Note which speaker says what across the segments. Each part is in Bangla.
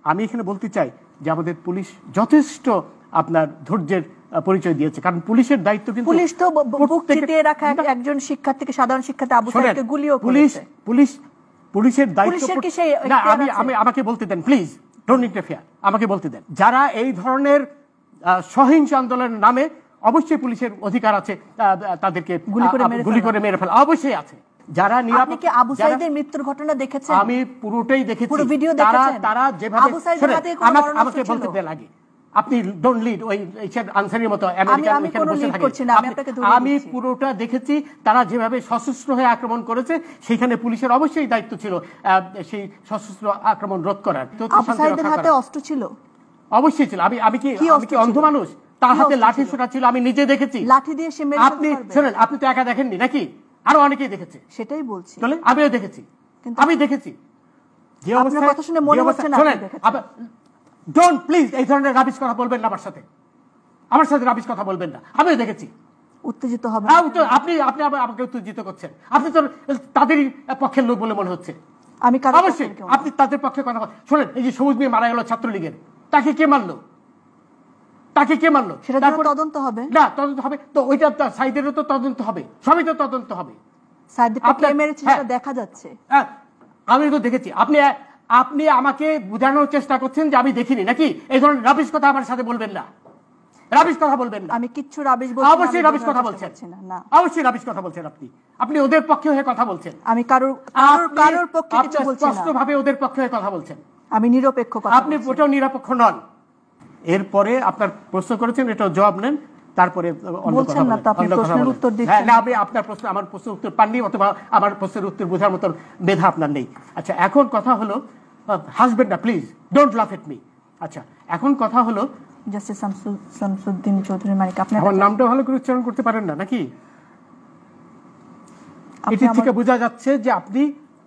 Speaker 1: আমি এখানে বলতে চাই যে আমাদের পুলিশ যথেষ্ট আপনার ধৈর্যের পরিচয় দিয়েছে, কারণ পুলিশের দায়িত্ব কিন্তু
Speaker 2: পুলিশ তো বুক চিতিয়ে রাখা একজন শিক্ষার্থীকে, সাধারণ শিক্ষার্থী আবু সাইদকে গুলিও করেছে।
Speaker 1: পুলিশের দায়িত্ব না, আমাকে বলতে দেন প্লিজ, ডোন্ট ইন্টারফেয়ার, আমাকে বলতে দেন। যারা এই ধরনের সহিংস আন্দোলনের নামে, অবশ্যই পুলিশের অধিকার আছে তাদেরকে গুলি করে মেরে ফেলা, অবশ্যই আছে। যারা
Speaker 2: আপনি কি আবু সাইদের মৃত্যুর ঘটনা দেখেছেন?
Speaker 1: আমি পুরোটাই দেখেছি।
Speaker 2: পুরো ভিডিও দেখেছেন?
Speaker 1: তারা যেভাবে, আমাকে বলতে দেন আগে, আপনি ডোন্ট লিড ওই আনসারের মতো আমেরিকান এখানে বসে থাকে। আমি পুরোটা দেখেছি। তারা যেভাবে সশস্ত্র হয়ে আক্রমণ করেছে, সেখানে পুলিশের অবশ্যই দায়িত্ব ছিল সেই সশস্ত্র আক্রমণ রোধ করার।
Speaker 2: আবু সাইদের হাতে অস্ত্র ছিল?
Speaker 1: অবশ্যই ছিল। আমি কি অন্ধ মানুষ? তার হাতে লাঠি সোটা ছিল, আমি নিজে দেখেছি।
Speaker 2: লাঠি দিয়ে সে মেরে
Speaker 1: আপনি শুনেন, আপনি তো একা দেখেননি নাকি, আরো অনেকেই দেখেছে।
Speaker 2: সেটাই বলছি,
Speaker 1: আমিও দেখেছি, আমি দেখেছি যে অবস্থা।
Speaker 2: কথা শুনে মনে হচ্ছে না।
Speaker 1: ডোন্ট প্লিজ এই ধরনের রাবিশ কথা বলবেন না আমার সাথে রাবিশ কথা বলবেন না। আমিও দেখেছি।
Speaker 2: উত্তেজিত হবে
Speaker 1: আপনি আমাকে উত্তেজিত করছেন। আপনি তো তাদেরই পক্ষের লোক বলে মনে হচ্ছে।
Speaker 2: আমি
Speaker 1: অবশ্যই আপনি তাদের পক্ষে কথা বলেন। শোনেন, এই যে সবুজ মিয়া মারা গেল ছাত্রলীগের, তাকে কে মারলো?
Speaker 2: সেটা তদন্ত হবে
Speaker 1: না? তদন্ত হবে তো, ওইটা সাইদেরও তো তদন্ত হবে, সবই তো তদন্ত হবে।
Speaker 2: দেখা যাচ্ছে,
Speaker 1: আমি তো দেখেছি। আপনি আমাকে বোঝানোর চেষ্টা করছেন যে আমি দেখিনি নাকি? এই ধরনের রাবিশ কথা আমার সাথে বলবেন না, রাবিশ কথা বলবেন না।
Speaker 2: আমি কিচ্ছু রাবিশ বলছি না।
Speaker 1: অবশ্যই রাবিশ কথা বলছেন না, অবশ্যই রাবিশ কথা বলছেন। আপনি ওদের পক্ষে হয়ে কথা বলছেন।
Speaker 2: আমি কারোর পক্ষে কিছু বলছি না,
Speaker 1: স্পষ্টভাবে ওদের পক্ষে হয়ে কথা বলছেন।
Speaker 2: আমি নিরপেক্ষ কথা।
Speaker 1: আপনি ওটাও নিরপেক্ষ নন। এরপরে আপনার প্রশ্ন করেছেন, এটাও জবাব নেন, তারপরে
Speaker 2: বলছেন না তো, আপনি প্রশ্নের উত্তর দিচ্ছেন।
Speaker 1: হ্যাঁ, না, আপনি আপনার প্রশ্ন, আমার প্রশ্নের উত্তর পাননি, অথবা আমার প্রশ্নের উত্তর বোঝার মতো মেধা আপনার নেই। আচ্ছা, এখন কথা হলো, হাসবেন না প্লিজ, ডোন্ট লাফ এট মি। আচ্ছা, এখন কথা হলো,
Speaker 2: জাস্টিস শামসুদ্দিন চৌধুরী মানিক, আপনি
Speaker 1: আমার নামটা ভালো করে উচ্চারণ করতে পারেন না নাকি? এটি থেকে বোঝা যাচ্ছে যে আপনি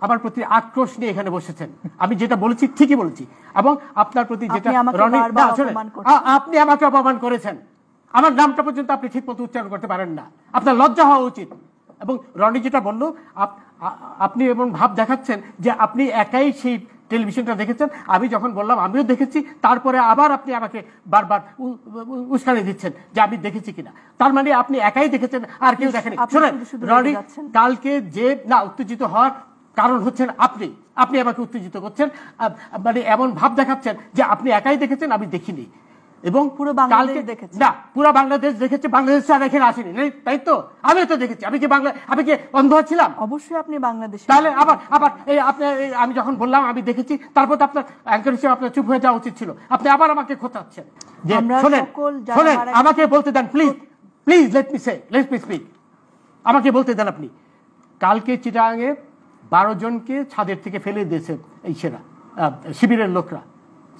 Speaker 1: আমার প্রতি আক্রোশ নিয়ে এখানে বসেছেন। আমি যেটা বলেছি ঠিকই বলেছি, এবং আপনার প্রতি যেটা আপনি আমাকে অপমান করেছেন, আমার নামটা পর্যন্ত আপনি ঠিক মতো উচ্চারণ করতে পারেন না। আপনার লজ্জা হওয়া উচিত। এবং রনি যেটা বললো, আপনি এমন ভাব দেখাচ্ছেন যে আপনি একাই সেই টেলিভিশনটা দেখেছেন। আমি যখন বললাম আমিও দেখেছি, তারপরে আবার আপনি আমাকে বারবার উস্কানি দিচ্ছেন যে আমি দেখেছি কিনা। তার মানে আপনি একাই দেখেছেন, আর কেউ দেখেনি। শোনেন রনি, কালকে যে না উত্তেজিত হওয়ার কারণ হচ্ছেন আপনি আমাকে উত্তেজিত করছেন, মানে এমন ভাব দেখাচ্ছেন যে আপনি একাই দেখেছেন, আমি দেখিনি। এবং
Speaker 2: পুরো বাংলাদেশ দেখেছে না,
Speaker 1: পুরো বাংলাদেশ দেখেছে, বাংলাদেশ আর এখানে আসেনি, তাই তো? আমিও তো দেখেছি। আমি কি অন্ধ ছিলাম?
Speaker 2: অবশ্যই আপনি বাংলাদেশে।
Speaker 1: তাহলে আবার আমি যখন বললাম আমি দেখেছি, তারপর তো আপনার অ্যাঙ্কর হিসেবে আপনার চুপ হয়ে যাওয়া উচিত ছিল। আপনি আবার আমাকে খোঁচাচ্ছেন যে শোনেন, আমাকে বলতে দেন প্লিজ, লেট মি স্পিক। আমাকে বলতে দেন। আপনি কালকে চিটাগাঙে 12 জনকে ছাদের থেকে ফেলে দিয়েছে এই শিবিরের লোকরা,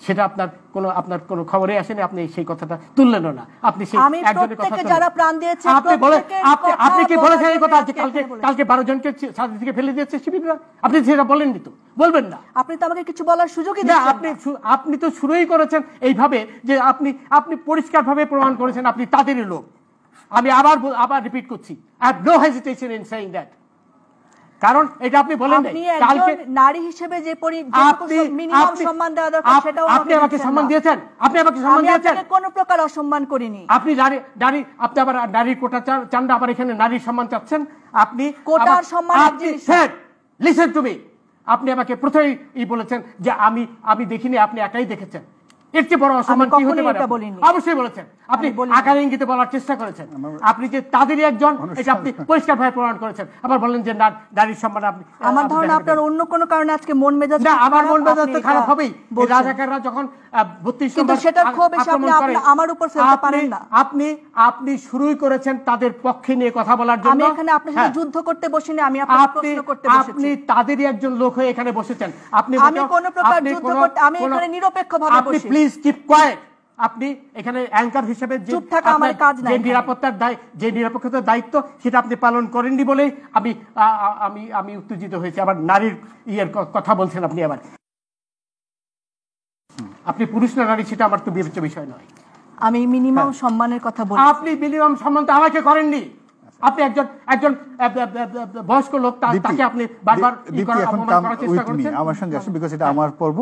Speaker 1: সেটা আপনার কোনো খবরে আসেনি, আপনি সেই কথাটা তুললেন না। আপনি সেই একজনের কথা
Speaker 2: যারা প্রাণ দিয়েছে,
Speaker 1: আপনি কি বলেছেন এই কথা যে কালকে 12 জনকে ছাদ থেকে ফেলে দিয়েছে শিবিররা? আপনি সেটা বলেননি তো, বলবেন না।
Speaker 2: আপনি তো আমাকে কিছু বলার সুযোগই
Speaker 1: দিচ্ছেন না। আপনি তো শুরুই করেছেন এইভাবে যে আপনি পরিষ্কারভাবে প্রমাণ করেছেন আপনি তাদেরই লোক। আমি আবার রিপিট করছি, I have no hesitation in saying that. কারণ এটা আপনি বলেন
Speaker 2: কালকে নারী হিসেবে যে মিনিমাম সম্মান দেওয়া দরকার, সেটাও
Speaker 1: আপনি আমাকে সম্মান দিয়েছেন।
Speaker 2: কোন প্রকার অসম্মান করিনি।
Speaker 1: আপনি আপনি আবার নারীর কোটা চান না, আবার এখানে নারীর সম্মান চাচ্ছেন। আপনি
Speaker 2: কোটার সম্মান
Speaker 1: লিসেন টু মি, আপনি আমাকে প্রথমেই বলেছেন যে আমি দেখিনি, আপনি একাই দেখেছেন। এর চেয়ে বড় অসম্মান কি হতে পারে? অবশ্যই বলেছেন। আপনি আকার ইঙ্গিতে বলার চেষ্টা করেছেন। আপনি যে তাদেরই একজন, এটা আপনি পরিষ্কারভাবে প্রমাণ করেছেন। আবার বললেন যে নারীর সম্মান আপনি।
Speaker 2: আমার ধারণা আপনার অন্য কোনো কারণে আজকে মন মেজাজ
Speaker 1: না, আমার মন মেজাজ তো খারাপ হবেই। রাজাকাররা যখন 32 নম্বর
Speaker 2: আক্রমণ করে, আমার উপর ফেলতে পারেন না।
Speaker 1: আপনি শুরুই করেছেন তাদের পক্ষে নিয়ে কথা বলার জন্য।
Speaker 2: আমি এখানে আপনার সাথে যুদ্ধ করতে বসিনি, আমি আপনাকে প্রশ্ন করতে বসেছি।
Speaker 1: আপনি তাদেরই একজন লোক হয়ে এখানে বসেছেন।
Speaker 2: আমি কোন প্রকার যুদ্ধ করতে, আমি এখানে নিরপেক্ষভাবে বসেছি।
Speaker 1: Please keep coed. আপনি এখানে অ্যাঙ্কার হিসেবে যে নিরাপত্তার দায়িত্ব, সেটা আপনি পালন করেননি বলেই আমি উত্তেজিত হয়েছি। আবার নারীর কথা বলছেন আপনি। আবার আপনি পুরুষ না নারী সেটা আমার তো বিবেচ্য বিষয় নয়।
Speaker 2: আমি মিনিমাম সম্মানের কথা বলছি।
Speaker 1: আপনি মিনিমাম সম্মান তো আমাকে করেননি। আপনি একজন বয়স্ক লোক, তাকে আপনি বারবার
Speaker 3: আমার সঙ্গে আসুন, বিকজ এটা আমার পর্ব।